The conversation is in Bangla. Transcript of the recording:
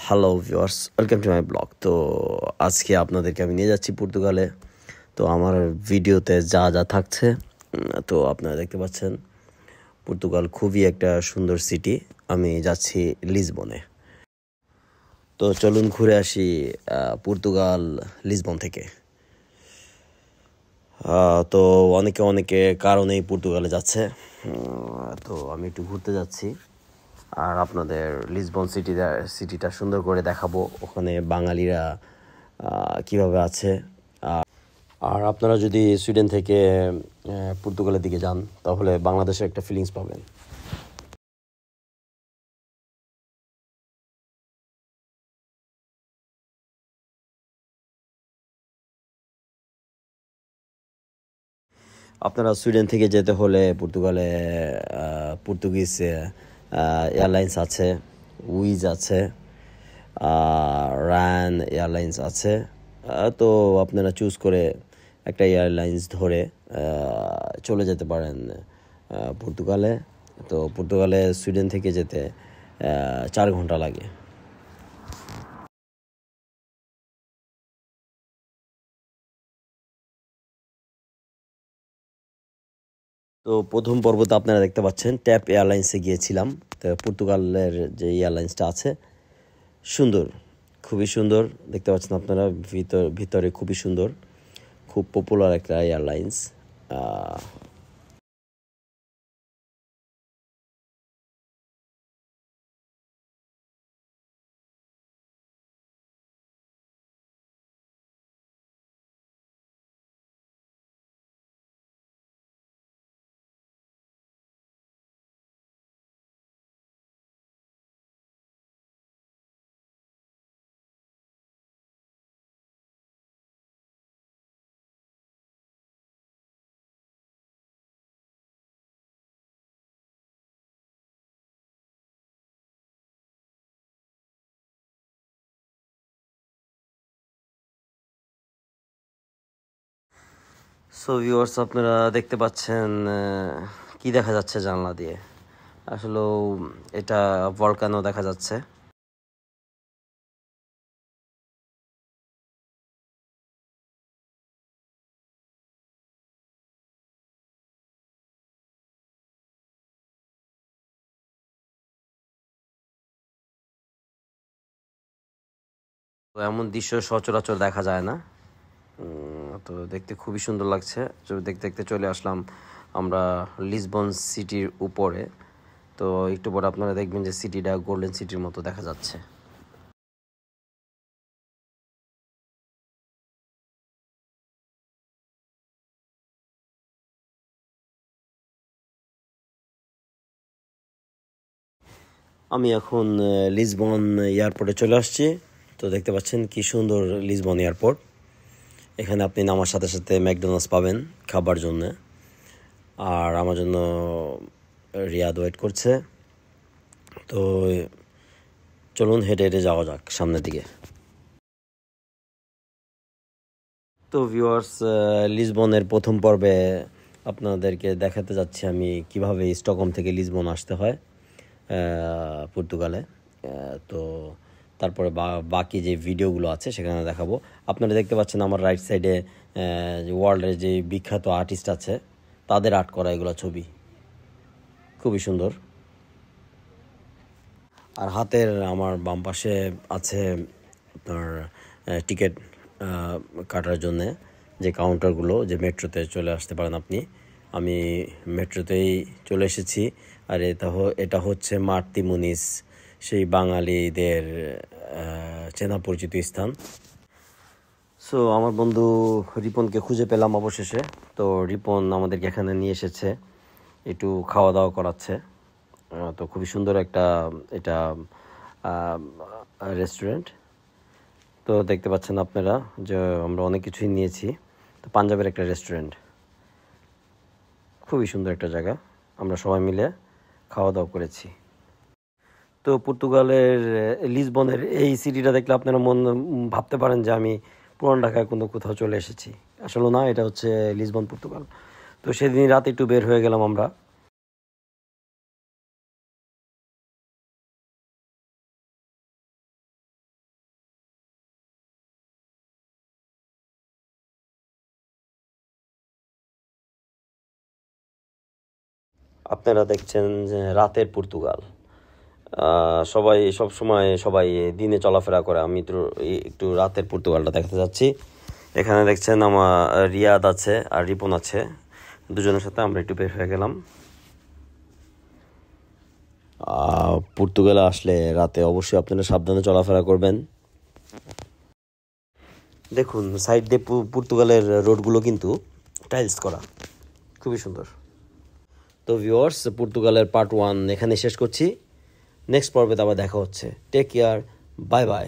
Hello viewers, welcome to my blog. তো আজকে আপনাদেরকে আমি নিয়ে যাচ্ছি পর্তুগালে। তো আমার ভিডিওতে যা যা থাকছে তো আপনারা দেখতে পাচ্ছেন। পর্তুগাল খুবই একটা সুন্দর সিটি। আমি যাচ্ছি লিসবনে। তো চলুন ঘুরে আসি পর্তুগাল লিসবন থেকে। তো অনেকে কারণেই পর্তুগালে যাচ্ছে। তো আমি একটু ঘুরতে যাচ্ছি আর আপনাদের লিসবন সিটিটা সুন্দর করে দেখাবো। ওখানে বাঙালিরা কিভাবে আছে। আর আপনারা যদি সুইডেন থেকে পর্তুগালের দিকে যান তাহলে বাংলাদেশের একটা ফিলিংস পাবেন। আপনারা সুইডেন থেকে যেতে হলে পর্তুগালে পর্তুগিজ এয়ারলাইন্স আছে, উইজ আছে, রায়ান এয়ারলাইন্স আছে। তো আপনারা চুজ করে একটা এয়ারলাইন্স ধরে চলে যেতে পারেন পর্তুগালে। তো পর্তুগালে সুইডেন থেকে যেতে 4 ঘন্টা লাগে। তো প্রথম পর্বতে আপনারা দেখতে পাচ্ছেন ট্যাপ এয়ারলাইন্সে গিয়েছিলাম। তো পর্তুগালের যে এয়ারলাইন্সটা আছে সুন্দর, খুবই সুন্দর দেখতে পাচ্ছেন আপনারা। ভিতরে খুবই সুন্দর, খুব পপুলার একটা এয়ারলাইন্স। সো ভিউয়ার্স, আপনারা দেখতে পাচ্ছেন কি দেখা যাচ্ছে জানলা দিয়ে। আসলে এটা ভলকানো দেখা যাচ্ছে। তো এমন দৃশ্য সচরাচর দেখা যায় না। তো দেখতে খুবই সুন্দর লাগছে। দেখতে দেখতে চলে আসলাম আমরা লিসবন সিটির উপরে। তো একটু পরে আপনারা দেখবেন যে সিটিটা গোল্ডেন সিটির মতো দেখা যাচ্ছে। আমি এখন লিসবন এয়ারপোর্টে চলে আসছি। তো দেখতে পাচ্ছেন কি সুন্দর লিসবন এয়ারপোর্ট। এখানে আপনি নামার সাথে সাথে ম্যাকডোনাল্ডস পাবেন খাবার জন্য। আর আমার জন্য রিয়াদ ওয়েট করছে। তো চলুন হেঁটে হেঁটে যাওয়া যাক সামনের দিকে। তো ভিউয়ার্স, লিসবনের প্রথম পর্বে আপনাদেরকে দেখাতে যাচ্ছি আমি কিভাবে স্টকহোম থেকে লিসবন আসতে হয় পর্তুগালে। তো তারপরে বাকি যে ভিডিওগুলো আছে সেখানে দেখাবো। আপনারা দেখতে পাচ্ছেন আমার রাইট সাইডে ওয়ার্ল্ডের যে বিখ্যাত আর্টিস্ট আছে তাদের আর্ট করা এগুলো ছবি, খুবই সুন্দর। আর হাতের আমার বাম পাশে আছে আপনার টিকিট কাটার জন্যে যে কাউন্টারগুলো, যে মেট্রোতে চলে আসতে পারেন আপনি। আমি মেট্রোতেই চলে এসেছি। আর এটা হচ্ছে মার্তি মুনিস, সেই বাঙালিদের চেনা পরিচিত স্থান। সো আমার বন্ধু রিপনকে খুঁজে পেলাম অবশেষে। তো রিপন আমাদেরকে এখানে নিয়ে এসেছে, একটু খাওয়া দাওয়া করাচ্ছে। তো খুবই সুন্দর একটা এটা রেস্টুরেন্ট। তো দেখতে পাচ্ছেন আপনারা যে আমরা অনেক কিছুই নিয়েছি। তো পাঞ্জাবের একটা রেস্টুরেন্ট, খুবই সুন্দর একটা জায়গা। আমরা সবাই মিলে খাওয়া দাওয়া করেছি। তো পর্তুগালের লিসবনের এই সিটিটা দেখলে আপনারা ভাবতে পারেন যে আমি পুরান ঢাকায় কোথাও চলে এসেছি। আসলে না, এটা হচ্ছে লিসবন পর্তুগাল। তো সেদিন রাতে একটু বের হয়ে গেলাম আমরা। আপনারা দেখছেন যে রাতের পর্তুগাল। সবাই সবাই দিনে চলাফেরা করে, আমি তো একটু রাতের পর্তুগালটা দেখাতে যাচ্ছি। এখানে দেখছেন আমার রিয়াদ আছে আর রিপন আছে, দুজনের সাথে আমরা একটু বের হয়ে গেলাম। পর্তুগালে আসলে রাতে অবশ্যই আপনারা সাবধানে চলাফেরা করবেন। দেখুন সাইড দিয়ে পর্তুগালের রোডগুলো কিন্তু টাইলস করা, খুবই সুন্দর। তো ভিউয়ার্স, পর্তুগালের পার্ট 1 এখানে শেষ করছি। নেক্সট পর্বে আবার দেখা হচ্ছে। Take care, bye by.